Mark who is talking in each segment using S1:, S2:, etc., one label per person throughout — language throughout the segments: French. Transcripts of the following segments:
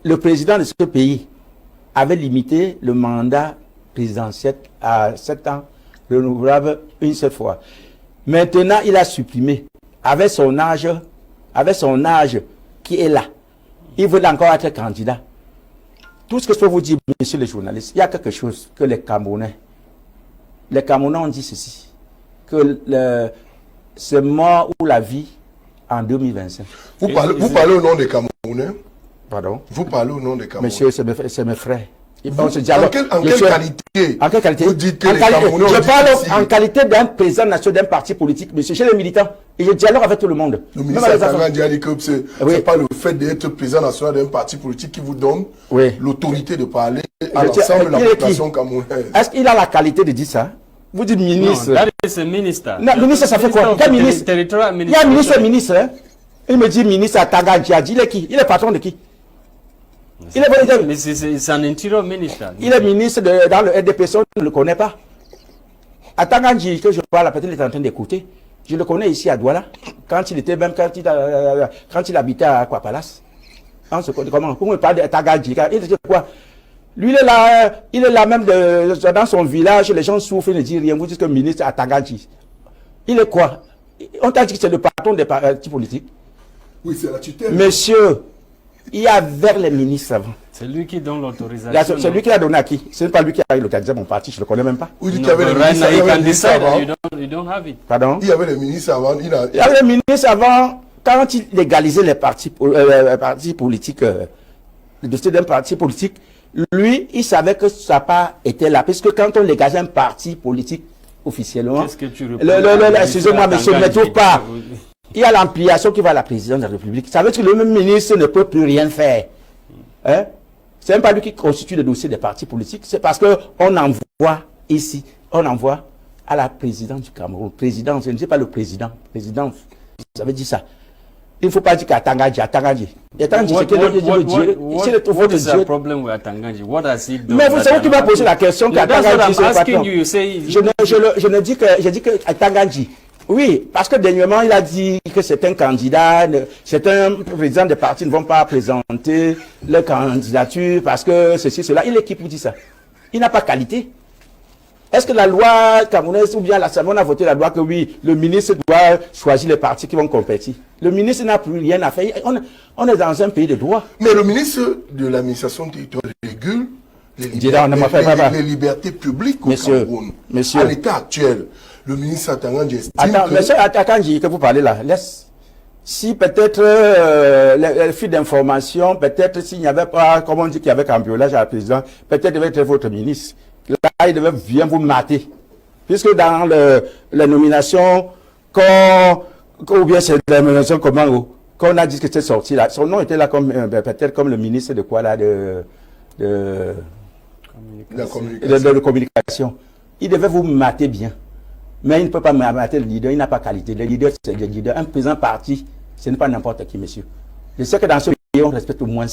S1: le président de ce pays avait limité le mandat présidentiel à 7 ans, renouvelable une seule fois. Maintenant, il a supprimé, avec son âge qui est là. Il veut encore être candidat. Tout ce que je peux vous dire, messieurs les journalistes, il y a quelque chose que les Camerounais ont dit ceci, que c'est mort ou la vie en 2025.
S2: Vous parlez au nom des Camerounais?
S1: Pardon?
S2: Vous parlez au nom des Camerounais?
S1: Monsieur, c'est mes frères.
S2: En quelle qualité?
S1: En quelle qualité?
S2: Vous dites que les Camerounais
S1: je parle en qualité d'un président national d'un parti politique, monsieur, chez les militants. Et je dialogue avec tout le monde.
S2: Le ministre Atangandji a dit que c'est pas le fait d'être président national d'un parti politique qui vous donne l'autorité de parler à l'ensemble de la population camerounaise.
S1: Est-ce qu'il a la qualité de dire ça? Vous dites ministre.
S3: Non, c'est ministre.
S1: Non, ministre, ça fait quoi? Quel ministre? Il y a un ministre, hein? Il me dit ministre Atangandji. Il est qui? Il est patron de qui?
S3: Mais c'est un intérieur ministre.
S1: Il est ministre dans le RDPC, on ne le connaît pas. Atangandji, que je parle, peut-être il est en train d'écouter. Je le connais ici à Douala, quand il habitait à Aqua Palace. Comment on parle d'Atangandji? Il dit quoi? Lui, il est là même dans son village, les gens souffrent, ils ne disent rien. Vous dites que le ministre Atangandji. Il est quoi? On t'a dit que c'est le patron des partis politiques.
S2: Oui, c'est la tutelle.
S1: Monsieur, il y a vers les ministres avant.
S3: C'est lui qui donne l'autorisation.
S1: C'est lui qui l'a donné à qui? Ce n'est pas lui qui a l'autorisation mon parti, je ne le connais même pas.
S2: Vous dites qu'il y avait les ministres avant.
S1: Pardon?
S2: Il y avait les ministres avant.
S1: Il y avait les ministres avant, quand il légalisait les partis politiques, le dossier d'un parti politique, lui, il savait que sa part était là. Parce que quand on légalise un parti politique officiellement,
S3: qu'est-ce que tu
S1: excusez-moi, monsieur, ne me trouve pas. Il y a l'ampliation qui va à la présidence de la République. Ça veut dire que le même ministre ne peut plus rien faire. Hein? C'est même pas lui qui constitue le dossier des partis politiques. C'est parce qu'on envoie ici, on envoie à la présidence du Cameroun. Présidence, je ne sais pas le président. Présidence, ça veut dire ça. Il ne faut pas dire qu'Atangandji.
S3: What is the problem with Atangandji? What has he done?
S1: Mais vous savez qui m'a posé la question qu'Atangandji c'est le patron. Je dis que Atangandji. Oui, parce que dernièrement, il a dit que c'est un candidat, c'est un président des partis ne vont pas présenter leur candidature parce que ceci, cela. Il est qui pour dire ça? Il n'a pas qualité. Est-ce que la loi camerounaise ou bien l'Assemblée a voté la loi que oui, le ministre doit choisir les partis qui vont compétir? Le ministre n'a plus rien à faire. On est dans un pays de droit.
S2: Mais le ministre de l'administration territoriale régule les libertés publiques au Cameroun. À l'état actuel. Le ministre Atangandji estime
S1: que... Monsieur Atangandji, que vous parlez là, si peut-être les flux d'information, peut-être s'il n'y avait pas, comme on dit qu'il y avait cambriolage à la présidence, peut-être devait être votre ministre. Là, il devait bien vous mater. Puisque dans la nomination, ou bien c'est la nomination comment, quand on a dit que c'était sorti là, son nom était là comme peut-être comme le ministre de quoi là, de communication. Il devait vous mater bien. Mais il ne peut pas mater le leader, il n'a pas qualité. Le leader, c'est le leader. Un président parti, ce n'est pas n'importe qui, monsieur. Je sais que dans ce pays, on respecte au moins.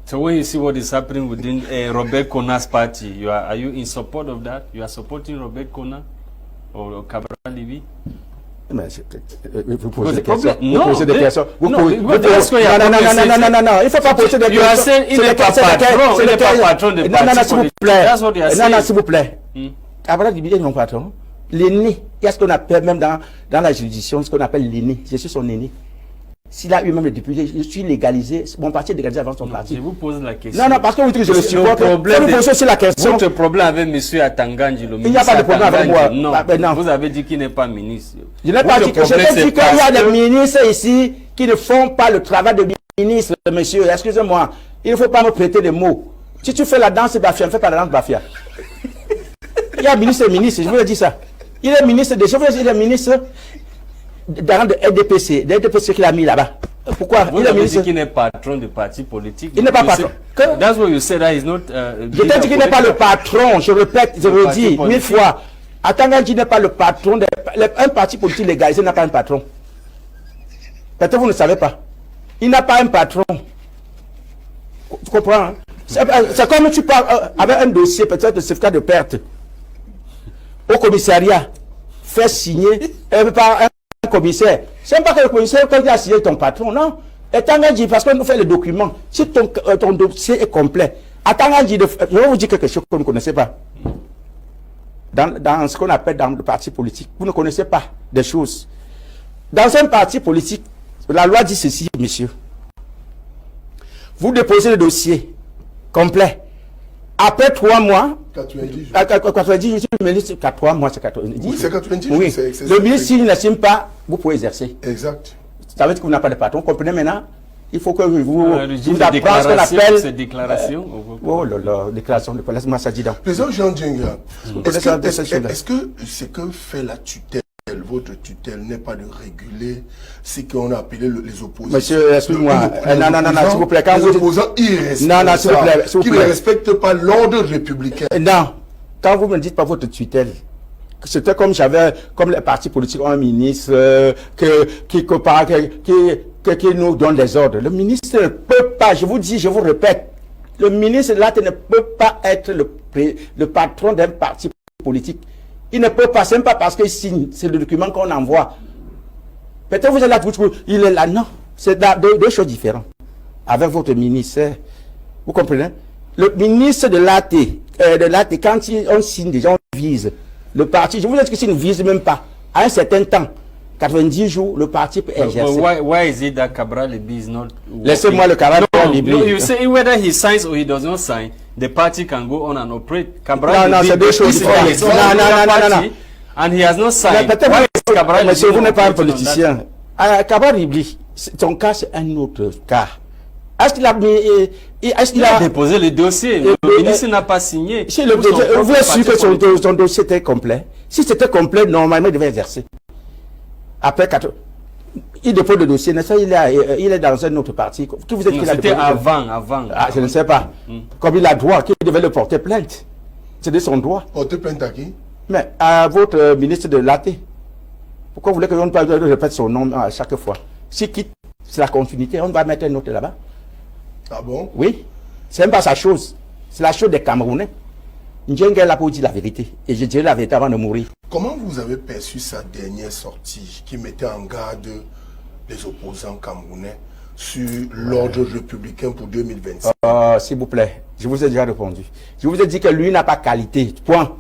S3: So when you see what is happening within Robert Kona's party, are you in support of that? You are supporting Robert Kona or Cabral Libi?
S1: Vous posez des questions. Vous posez des questions. Non, il ne faut pas poser des questions.
S3: You are saying il n'est pas patron. Il n'est pas patron de parti politique. That's what you are saying.
S1: Non, s'il vous plaît. Cabral Libi est mon patron. L'aîné, il y a ce qu'on appelle même dans la juridiction, ce qu'on appelle l'aîné. Je suis son aîné. S'il a eu même le député, je suis légalisé. Mon parti est légalisé avant son parti.
S3: Je vous pose la question.
S1: Non, parce que vous dites que je le supporte. Vous posez aussi la question.
S3: Votre problème avec M. Atangandji, le ministre.
S1: Il n'y a pas de problème avec moi.
S3: Non. Vous avez dit qu'il n'est pas ministre.
S1: Je n'ai pas dit que. Je n'ai dit qu'il y a des ministres ici qui ne font pas le travail de ministre, monsieur. Excusez-moi. Il ne faut pas me prêter des mots. Si tu fais la danse Bafia, ne fais pas la danse Bafia. Il y a ministre et ministre, je vous le dis ça. Il est ministre des choses, il est ministre dans le RDPC, le RDPC qu'il a mis là-bas. Pourquoi?
S3: Vous avez dit qu'il n'est pas patron de parti politique.
S1: Il n'est pas patron.
S3: That's what you said, that is not.
S1: Je t'ai dit qu'il n'est pas le patron, je répète, je le dis 1000 fois. Atangandji n'est pas le patron. Un parti politique légalisé n'a pas un patron. Peut-être vous ne savez pas. Il n'a pas un patron. Tu comprends? Hein? C'est comme tu parles avec un dossier, peut-être de certificat de perte. Au commissariat, fait signer par un commissaire. C'est pas que le commissaire, quand il a signé ton patron, non. Et Tangandji, parce qu'on nous fait le document, si ton dossier est complet, à Tangandji, je vais vous dire quelque chose que vous ne connaissez pas. Dans ce qu'on appelle dans le parti politique, vous ne connaissez pas des choses. Dans un parti politique, la loi dit ceci, monsieur. Vous déposez le dossier complet. Après 3 mois,
S2: 90 jours.
S1: 90 jours, le ministre, 3 mois, c'est 90 jours.
S2: Oui, c'est 90 jours.
S1: Oui. Le ministre, s'il n'estime pas, vous pouvez exercer.
S2: Exact.
S1: Ça veut dire que vous n'avez pas de patron. Vous comprenez maintenant? Il faut que vous appreniez ce qu'on
S3: appelle. Ces déclarations.
S1: Oh là là, déclaration de police, moi ça dit donc.
S2: Président Jean Djenga, est-ce que ce que fait la tutelle, votre tutelle, n'est pas de réguler ce qu'on a appelé les opposants?
S1: Monsieur, excuse-moi. Non, s'il vous plaît.
S2: Les opposants irresponsables.
S1: Non, s'il vous plaît.
S2: Qui ne respectent pas l'ordre républicain.
S1: Non. Quand vous ne me dites pas votre tutelle, c'était comme les partis politiques ont un ministre qui nous donne des ordres. Le ministre ne peut pas, je vous dis, je vous répète, le ministre là ne peut pas être le patron d'un parti politique. Il ne peut pas, c'est même pas parce qu'il signe, c'est le document qu'on envoie. Peut-être vous êtes là, il est là, non. C'est deux choses différentes. Avec votre ministère, vous comprenez? Le ministre de l'AT, quand on signe déjà, on vise. Le parti, je vous dis que s'il ne vise même pas, à un certain temps, 90 jours, le parti peut exercer.
S3: Why is it that Cabral Libby is not working?
S1: Laissez-moi le Cabral Libby.
S3: No, you say whether he signs or he does not sign, the party can go on and operate. Cabral
S1: non, c'est deux choses différentes. Non.
S3: And he has not signed. Why is Cabral Libby?
S1: Monsieur, vous n'êtes pas un politicien. Cabral Libby, ton cas, c'est un autre cas. Est-ce qu'il a
S3: déposé le dossier? Le ministre n'a pas signé.
S1: Vous êtes sûr que son dossier était complet? Si c'était complet, normalement, il devait exercer. Après 4 il dépose le dossier, n'est-ce pas? Il est dans un autre parti.
S3: C'était avant.
S1: Ah, je ne sais pas. Comme il a droit, qu'il devait le porter plainte. C'était son droit.
S2: Porter plainte à qui?
S1: Mais à votre ministre de l'AT. Pourquoi vous voulez que l'on ne répète son nom à chaque fois? S'il quitte, c'est la continuité. On va mettre un autre là-bas.
S2: Ah bon?
S1: Oui. C'est même pas sa chose. C'est la chose des Camerounais. Ndjenga a pour dire la vérité. Et je dirais la vérité avant de mourir.
S2: Comment vous avez perçu sa dernière sortie qui mettait en garde les opposants camerounais sur l'ordre républicain pour 2026?
S1: S'il vous plaît, je vous ai déjà répondu. Je vous ai dit que lui n'a pas qualité. Point.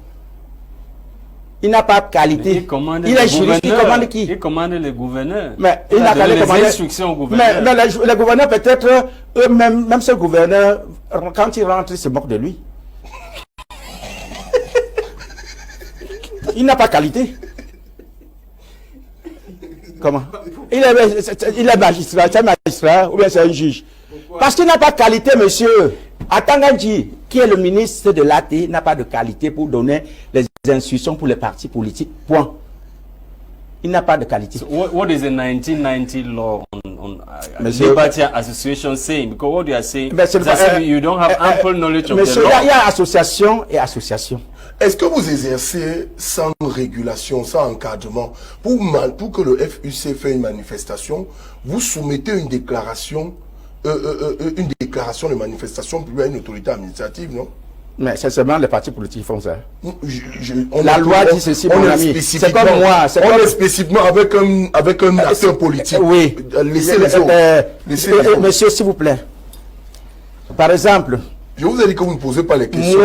S1: Il n'a pas qualité. Il est juriste, il commande qui?
S3: Il commande les gouverneurs.
S1: Mais il n'a qu'à les
S3: instructions au gouverneur.
S1: Mais les gouverneurs, peut-être, eux-mêmes, même ce gouverneur, quand il rentre, il se moque de lui. Il n'a pas qualité. Comment? Il est magistrat, c'est un magistrat ou bien c'est un juge. Parce qu'il n'a pas de qualité, monsieur. Tangandji, qui est le ministre de l'AT, n'a pas de qualité pour donner les instructions pour les partis politiques. Point. Il n'a pas de qualité.
S3: So what is the 1990 law on liberty association saying? Because what you are saying is you don't have ample knowledge of the law.
S1: Il y a association et association.
S2: Est-ce que vous exercez sans régulation, sans encadrement, pour que le FUC fait une manifestation, vous soumettez une déclaration de manifestation publique à une autorité administrative, non?
S1: Mais c'est seulement les partis politiques qui font ça.
S2: La loi dit ceci, mon ami. C'est comme moi. On est spécifiquement avec un acteur politique.
S1: Oui.
S2: Laissez les autres.
S1: Monsieur, s'il vous plaît. Par exemple.
S2: Je vous ai dit que vous ne posez pas les questions.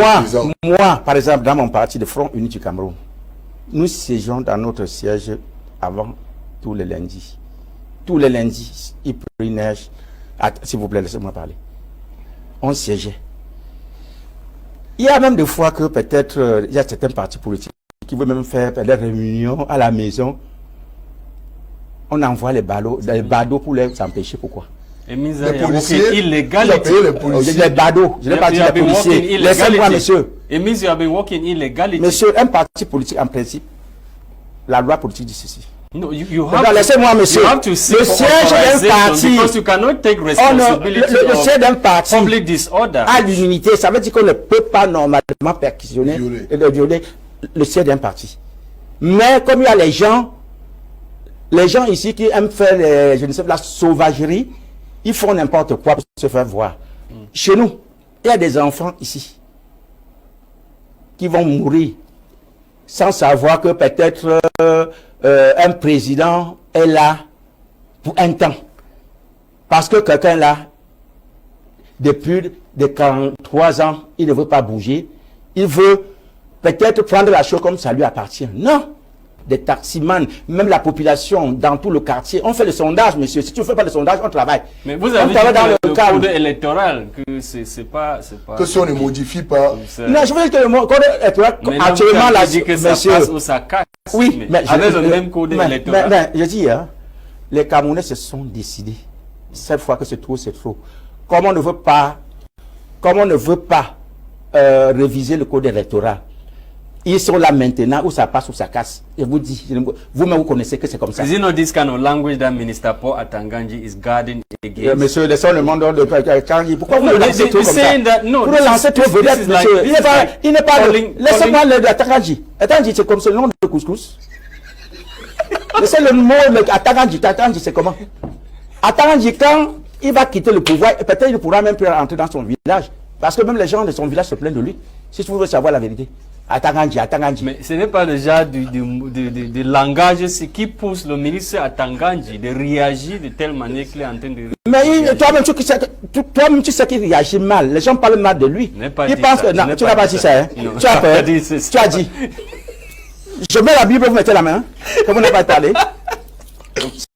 S1: Moi, par exemple, dans mon parti de Front Uni du Cameroun, nous siégeons dans notre siège avant tous les lundis. Tous les lundis, il pleut, il neige. S'il vous plaît, laissez-moi parler. On siégeait. Il y a même des fois que peut-être il y a certains partis politiques qui veulent même faire des réunions à la maison. On envoie les badauds pour les empêcher. Pourquoi?
S2: Les policiers,
S3: illegality.
S1: Les badauds, je n'ai pas dit les policiers. Laissez-moi, monsieur.
S3: It means you have been working illegally.
S1: Monsieur, un parti politique, en principe, la loi politique dit ceci.
S3: No, you have
S1: laissez-moi, monsieur.
S3: Le
S1: siège d'un parti,
S3: because you cannot take responsibility
S1: le siège d'un parti
S3: public disorder.
S1: À l'unité, ça veut dire qu'on ne peut pas normalement perquisitionner et violer le siège d'un parti. Mais comme il y a les gens ici qui aiment faire je ne sais pas, la sauvagerie, ils font n'importe quoi pour se faire voir. Chez nous, il y a des enfants ici qui vont mourir sans savoir que peut-être un président est là pour un temps. parce que quelqu'un là, depuis de 43 ans, il ne veut pas bouger, il veut peut-être prendre la chose comme ça lui appartient. Non, des taximans, même la population dans tout le quartier, on fait le sondage, monsieur. Si tu ne fais pas le sondage, on travaille.
S3: Mais vous avez dit dans le code électoral que c'est pas...
S2: Que si on ne modifie pas...
S1: Non, je veux dire que le code électoral, actuellement, là,
S3: dit que ça passe ou ça casse.
S1: Oui, mais
S3: avec le même code électoral.
S1: Mais je dis, hein, les Camerounais se sont décidés. Cette fois que c'est trop, c'est trop. Comme on ne veut pas réviser le code électoral, ils sont là maintenant où ça passe ou ça casse. Je vous dis, vous-même vous connaissez que c'est comme ça.
S3: Is it not this kind of language that Minister Paul Atanganji is guarding against?
S1: Monsieur, laissons le monde de Kanji. Pourquoi vous le lancez trop comme ça?
S3: No,
S1: vous le lancez trop vedette, monsieur. Il n'est pas... Laissez-moi le Atanganji. Atanganji, c'est comme ce nom de couscous. Laissez le mot Atanganji. Atanganji, c'est comment? Atanganji, quand il va quitter le pouvoir, peut-être il ne pourra même plus rentrer dans son village. Parce que même les gens de son village se plaignent de lui. Si vous voulez savoir la vérité. Atanganji.
S3: Mais ce n'est pas le genre de langage qui pousse le ministre Atanganji de réagir de telle manière qu'il est en train de...
S1: Mais toi-même, tu sais qu'il réagit mal. Les gens parlent mal de lui. Il pense que... Non, tu n'as pas dit ça. Hein? Tu as peur. Tu as dit. Je mets la Bible, vous mettez la main. Hein? Que vous n'avez pas parlé.